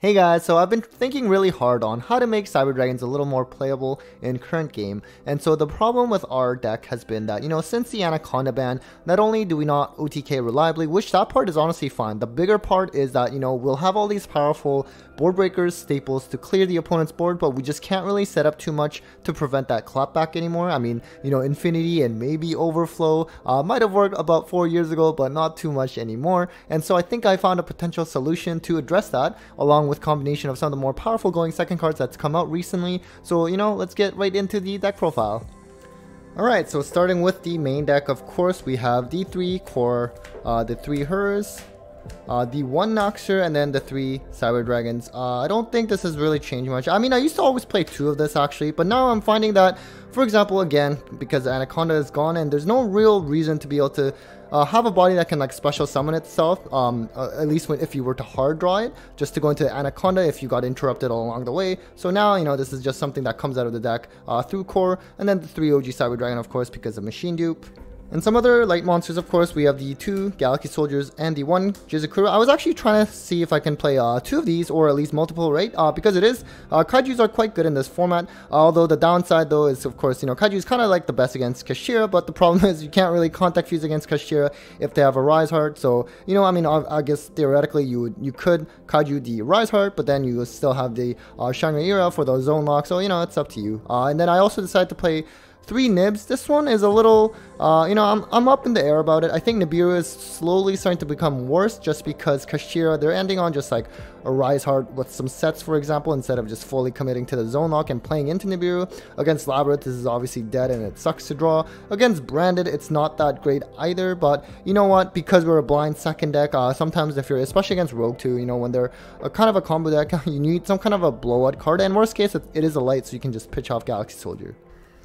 Hey guys, so I've been thinking really hard on how to make Cyber Dragons a little more playable in current game, and so the problem with our deck has been that, since the Anaconda ban, not only do we not OTK reliably, which that part is honestly fine, the bigger part is that, we'll have all these powerful board breakers, staples to clear the opponent's board, but we just can't really set up too much to prevent that clapback anymore. I mean, Infinity and maybe Overflow might have worked about 4 years ago, but not too much anymore, and so I think I found a potential solution to address that, along with combination of some of the more powerful going second cards that's come out recently. So let's get right into the deck profile. Alright, so starting with the main deck, of course we have the 3 core, the 3 hers, the 1 Noxer, and then the 3 Cyber Dragons. I don't think this has really changed much. I mean, I used to always play 2 of this actually, but now I'm finding that, for example, again, because Anaconda is gone and there's no real reason to be able to have a body that can like special summon itself, at least if you were to hard draw it, just to go into Anaconda if you got interrupted along the way. So now, this is just something that comes out of the deck through core, and then the 3 OG Cyber Dragon, of course, because of Machine Dupe. And some other light monsters, of course, we have the 2 Galaxy Soldiers and the 1 Jizukura. I was actually trying to see if I can play 2 of these, or at least multiple, right? Because it is, Kaijus are quite good in this format, although the downside, though, is, of course, Kaiju is kind of like the best against Kashira, but the problem is you can't really contact fuse against Kashira if they have a Rise Heart. So, I mean, I guess theoretically you could Kaiju the Rise Heart, but then you still have the Shangri-Ira for the zone lock, so, it's up to you. And then I also decided to play 3 Nibs. This one is a little, I'm up in the air about it. I think Nibiru is slowly starting to become worse just because Kashira, they're ending on just like a Rise Heart with some sets, for example, instead of just fully committing to the zone lock and playing into Nibiru. Against Labyrinth, this is obviously dead and it sucks to draw. Against Branded, it's not that great either, but you know what, because we're a blind second deck, sometimes if you're, especially against Rogue 2, when they're a kind of a combo deck, you need some kind of a blowout card, and worst case, it is a light, so you can just pitch off Galaxy Soldier.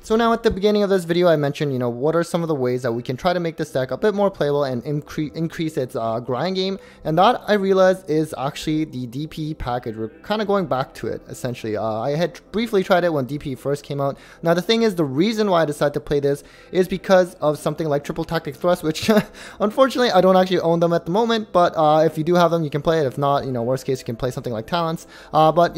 So now at the beginning of this video, I mentioned, what are some of the ways that we can try to make this deck a bit more playable and increase its grind game, and that I realized is actually the DP package. We're kind of going back to it, essentially. I had briefly tried it when DP first came out. Now the thing is, the reason why I decided to play this is because of something like Triple Tactic Thrust, which unfortunately I don't actually own them at the moment, but if you do have them, you can play it. If not, worst case, you can play something like Talents. But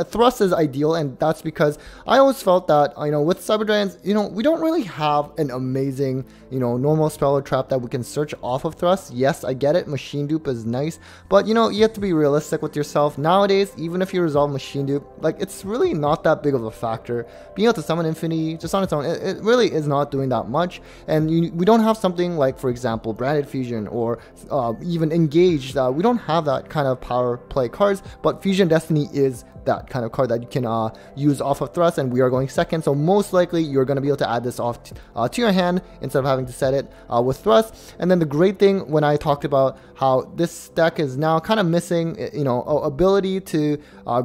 Thrust is ideal, and that's because I always felt that, with Cyber Dragons, we don't really have an amazing, normal spell or trap that we can search off of Thrust. Yes, I get it, Machine Dupe is nice, but you have to be realistic with yourself. Nowadays, even if you resolve Machine Dupe, like, it's really not that big of a factor. Being able to summon Infinity just on its own, it really is not doing that much, and we don't have something like, for example, Branded Fusion or even Engaged. We don't have that kind of power play cards, but Fusion Destiny is that kind of card that you can use off of Thrust, and we are going second, so most likely you're going to be able to add this off to your hand instead of having to set it with Thrust. And then the great thing when I talked about how this deck is now kind of missing, ability to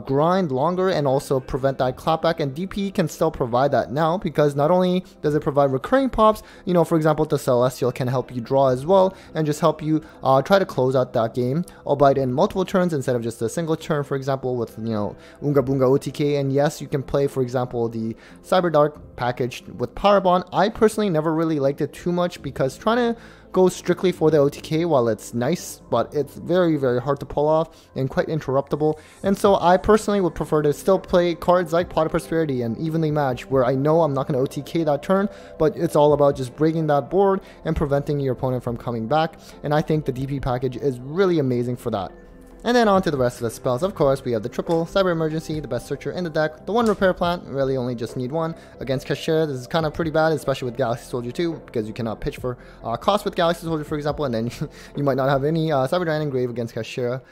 grind longer and also prevent that clapback, and DP can still provide that now, because not only does it provide recurring pops, for example, the Celestial can help you draw as well and just help you try to close out that game, albeit in multiple turns instead of just a single turn, for example, with Unga Bunga OTK. And yes, you can play, for example, the Cyber Dark package with Power Bond. I personally never really liked it too much because trying to go strictly for the OTK, while it's nice, but it's very, very hard to pull off and quite interruptible. And so I personally would prefer to still play cards like Pot of Prosperity and Evenly Match, where I know I'm not going to OTK that turn, but it's all about just breaking that board and preventing your opponent from coming back. And I think the DP package is really amazing for that. And then on to the rest of the spells. Of course, we have the triple Cyber Emergency, the best searcher in the deck, the 1 Repair Plant, really only just need 1. Against Kashira, this is kind of pretty bad, especially with Galaxy Soldier 2, because you cannot pitch for cost with Galaxy Soldier, for example, and then you might not have any Cyber Dragon Engrave against Kashira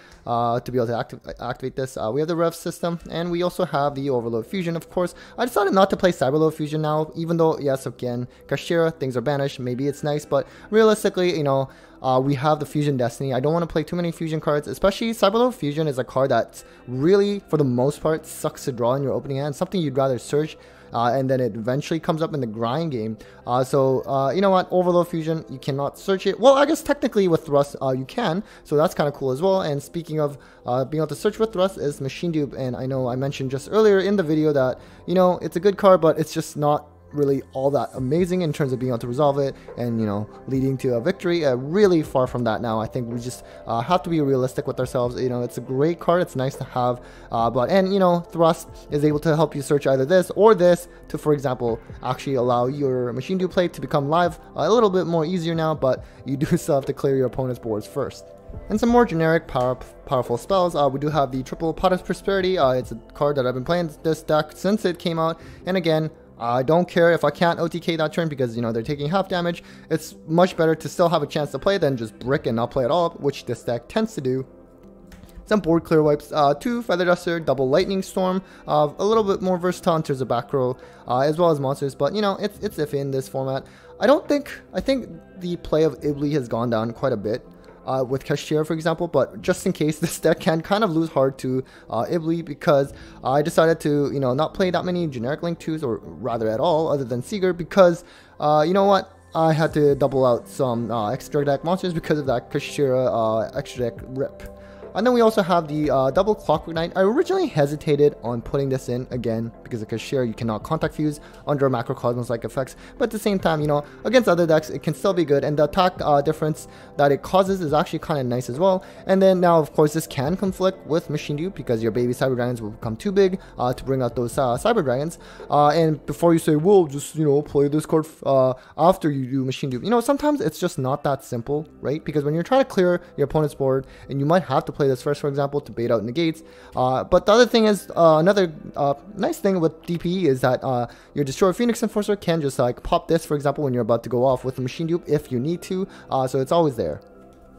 to be able to activate this. We have the Rev system, and we also have the Overload Fusion, of course. I decided not to play Cyberload Fusion now, even though, yes, again, Kashira, things are banished, maybe it's nice, but realistically, we have the Fusion Destiny. I don't want to play too many Fusion cards, especially Cyberload Fusion is a card that really, for the most part, sucks to draw in your opening hand, something you'd rather search, and then it eventually comes up in the grind game. So you know what, Overload Fusion, you cannot search it. Well, I guess technically with Thrust you can, so that's kind of cool as well. And speaking of being able to search with Thrust is Machine Dupe, and I know I mentioned just earlier in the video that, it's a good card, but it's just not really all that amazing in terms of being able to resolve it and, you know, leading to a victory. Really far from that now. I think we just have to be realistic with ourselves. You know, it's a great card. It's nice to have, and you know, Thrust is able to help you search either this or this to, for example, actually allow your Machine Dupe play to become live a little bit more easier now, but you do still have to clear your opponent's boards first. And some more generic powerful spells. We do have the triple Pot of Prosperity. It's a card that I've been playing this deck since it came out, and again, I don't care if I can't OTK that turn because, you know, they're taking half damage. It's much better to still have a chance to play than just brick and not play at all, which this deck tends to do. Some board clear wipes, 2 Feather Duster, double Lightning Storm, a little bit more versatile in terms of back row, as well as monsters, but, you know, it's iffy in this format. I think the play of Ibli has gone down quite a bit. With Kashtira, for example, but just in case, this deck can kind of lose hard to Ibli because I decided to, you know, not play that many generic Link 2s, or rather at all, other than Seeger, because, you know what, I had to double out some extra deck monsters because of that Kashtira extra deck rip. And then we also have the double Clockwork Knight. I originally hesitated on putting this in again because of Kashtira, you cannot contact fuse under Macrocosmos-like effects. But at the same time, you know, against other decks, it can still be good. And the attack difference that it causes is actually kind of nice as well. And then now, of course, this can conflict with Machine Dupe because your baby Cyber Dragons will become too big to bring out those Cyber Dragons. And before you say, well, just, you know, play this card after you do Machine Dupe. You know, sometimes it's just not that simple, right? Because when you're trying to clear your opponent's board, and you might have to play this first, for example, to bait out negates. But the other thing is, another nice thing with DPE is that your Destroyer Phoenix Enforcer can just like pop this, for example, when you're about to go off with a Machine Dupe if you need to. So it's always there.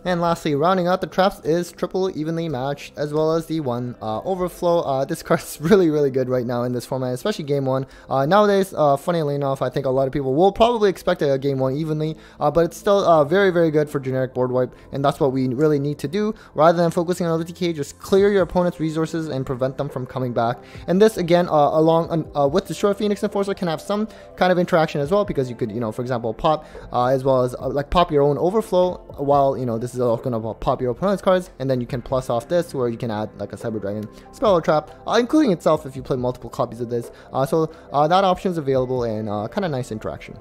And lastly, rounding out the traps is triple Evenly Matched, as well as the one Overflow. This card's really good right now in this format, especially game 1. Nowadays, funnily enough, I think a lot of people will probably expect a game 1 evenly, but it's still very good for generic board wipe, and that's what we really need to do. Rather than focusing on OTK, just clear your opponent's resources and prevent them from coming back. And this, again, along with Destroy Phoenix Enforcer, can have some kind of interaction as well, because you could, you know, for example, pop, as well as like pop your own Overflow, while, you know, this is also going to pop your opponent's cards, and then you can plus off this where you can add like a Cyber Dragon spell or trap, including itself if you play multiple copies of this. So that option is available, and kind of nice interaction.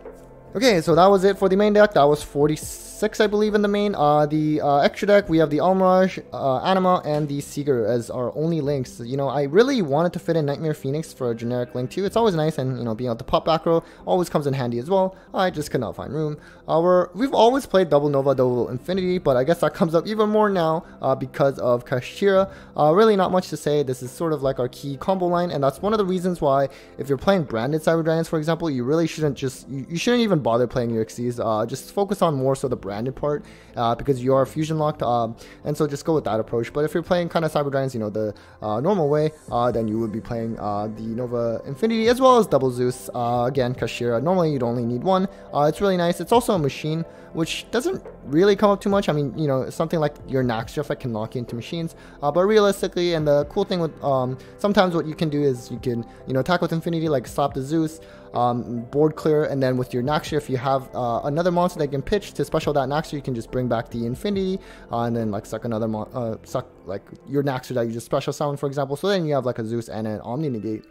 Okay, so that was it for the main deck. That was 46, I believe, in the main. The extra deck, we have the Almirage, Anima, and the Seeger as our only links. You know, I really wanted to fit in Nightmare Phoenix for a generic link too. It's always nice, and, you know, being able to pop back row always comes in handy as well. I just could not find room. We've always played Double Nova, Double Infinity, but I guess that comes up even more now because of Kashtira. Really not much to say. This is sort of like our key combo line, and that's one of the reasons why if you're playing branded Cyber Dragons, for example, you really shouldn't just, you shouldn't even bother playing your Xyz. Just focus on more so the branded part, because you are fusion locked, and so just go with that approach. But if you're playing kind of Cyber Dragons, you know, the normal way, then you would be playing the Nova Infinity as well as Double Zeus. Again, Kashtira, normally you'd only need one. It's really nice. It's also a machine, which doesn't really come up too much. I mean, you know, something like your Naxtra effect can lock you into machines, but realistically, and the cool thing with sometimes what you can do is you can, you know, attack with Infinity, like slap the Zeus, board clear, and then with your Naxtra, if you have another monster that you can pitch to special that Naxtra, you can just bring back the Infinity, and then like suck another suck like your Naxtra that you just special summon, for example. So then you have like a Zeus and an Omni Negate.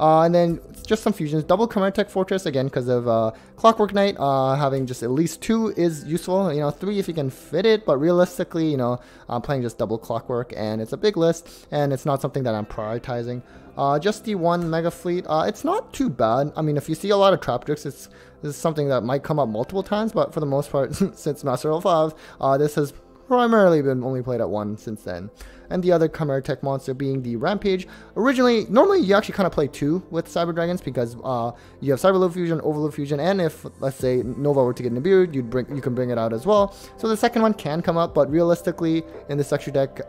And then just some fusions. Double Chimera Fortress, again, because of Clockwork Knight. Having just at least 2 is useful. You know, 3 if you can fit it, but realistically, you know, I'm playing just double Clockwork, and it's a big list, and it's not something that I'm prioritizing. Just the 1 Mega Fleet. It's not too bad. I mean, if you see a lot of Trap Tricks, this is something that might come up multiple times, but for the most part, since Master 05, this has primarily been only played at 1 since then. And the other Chimera Tech monster being the Rampage. Normally you actually kind of play 2 with Cyber Dragons, because you have Cyber Loop Fusion, Overload Fusion, and if, let's say, Nova were to get Nibiru, you can bring it out as well. So the second one can come up, but realistically, in this extra deck,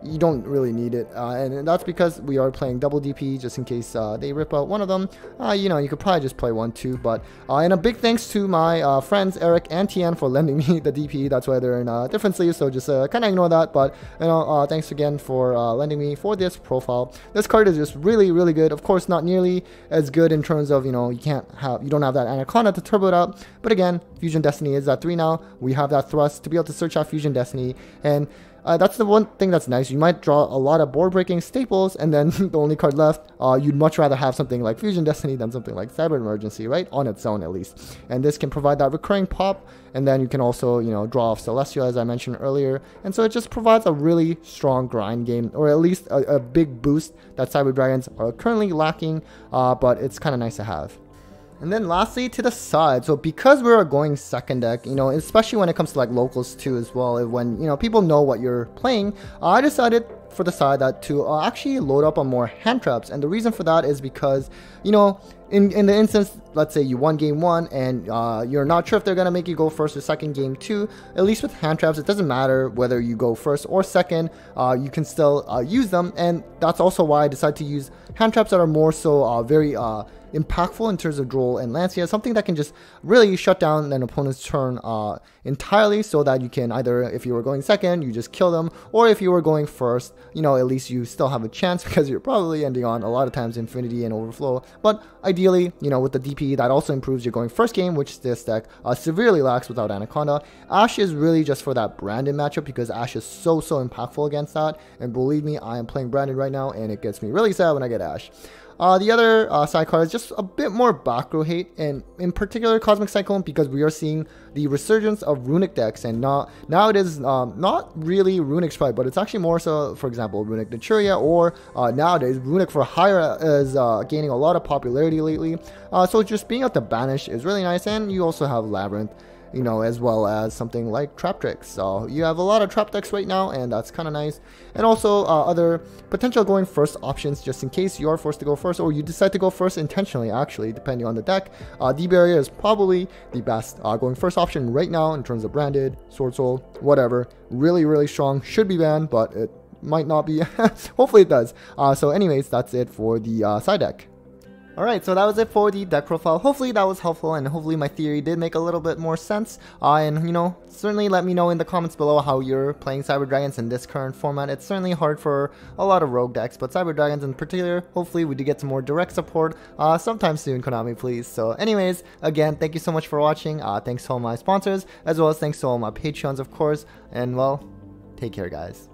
you don't really need it. And that's because we are playing double DP, just in case they rip out one of them. You know, you could probably just play 1, 2, but, and a big thanks to my friends, Eric and Tian, for lending me the DP. That's why they're in different sleeves, so just kind of ignore that, but, you know, thanks again for lending me for this profile. This card is just really good. Of course, not nearly as good in terms of, you know, you don't have that Anaconda to turbo it out, but again, Fusion Destiny is at 3 now. We have that Thrust to be able to search out Fusion Destiny, and that's the one thing that's nice. You might draw a lot of board-breaking staples, and then the only card left, you'd much rather have something like Fusion Destiny than something like Cyber Emergency, right? On its own, at least. And this can provide that recurring pop, and then you can also, you know, draw off Celestial, as I mentioned earlier. And so it just provides a really strong grind game, or at least a big boost that Cyber Dragons are currently lacking, but it's kind of nice to have. And then lastly, to the side, so because we're going second deck, you know, especially when it comes to like locals too as well, when, you know, people know what you're playing, I decided for the side that to actually load up on more hand traps. And the reason for that is because, you know, in the instance, let's say you won game 1 and you're not sure if they're going to make you go first or second game 2, at least with hand traps, it doesn't matter whether you go first or second, you can still use them. And that's also why I decided to use hand traps that are more so very impactful in terms of Droll and Lancia, something that can just really shut down an opponent's turn entirely, so that you can either, if you were going second, you just kill them, or if you were going first, you know, at least you still have a chance, because you're probably ending on a lot of times Infinity and Overflow. But ideally, you know, with the DP, that also improves your going first game, which this deck severely lacks without Anaconda. Ashe is really just for that Branded matchup, because Ashe is so impactful against that, and believe me, I am playing Branded right now, and it gets me really sad when I get Ashe. The other side card is just a bit more back row hate, and in particular Cosmic Cyclone, because we are seeing the resurgence of Runic decks, and now it is not really Runic Sprite, but it's actually more so, for example, Runic Naturia, or nowadays Runic for Hire is gaining a lot of popularity lately. So just being able to banish is really nice, and you also have Labyrinth, you know, as well as something like Traptrix. So you have a lot of trap decks right now, and that's kind of nice. And also other potential going first options, just in case you are forced to go first, or you decide to go first intentionally, actually, depending on the deck. D-Barrier is probably the best going first option right now in terms of Branded, Sword Soul, whatever. Really strong, should be banned, but it might not be. Hopefully it does. So anyways, that's it for the side deck. Alright, so that was it for the deck profile. Hopefully that was helpful, and hopefully my theory did make a little bit more sense. And, you know, certainly let me know in the comments below how you're playing Cyber Dragons in this current format. It's certainly hard for a lot of rogue decks, but Cyber Dragons in particular, hopefully we do get some more direct support sometime soon, Konami, please. So anyways, again, thank you so much for watching. Thanks to all my sponsors, as well as thanks to all my Patreons, of course. And, well, take care, guys.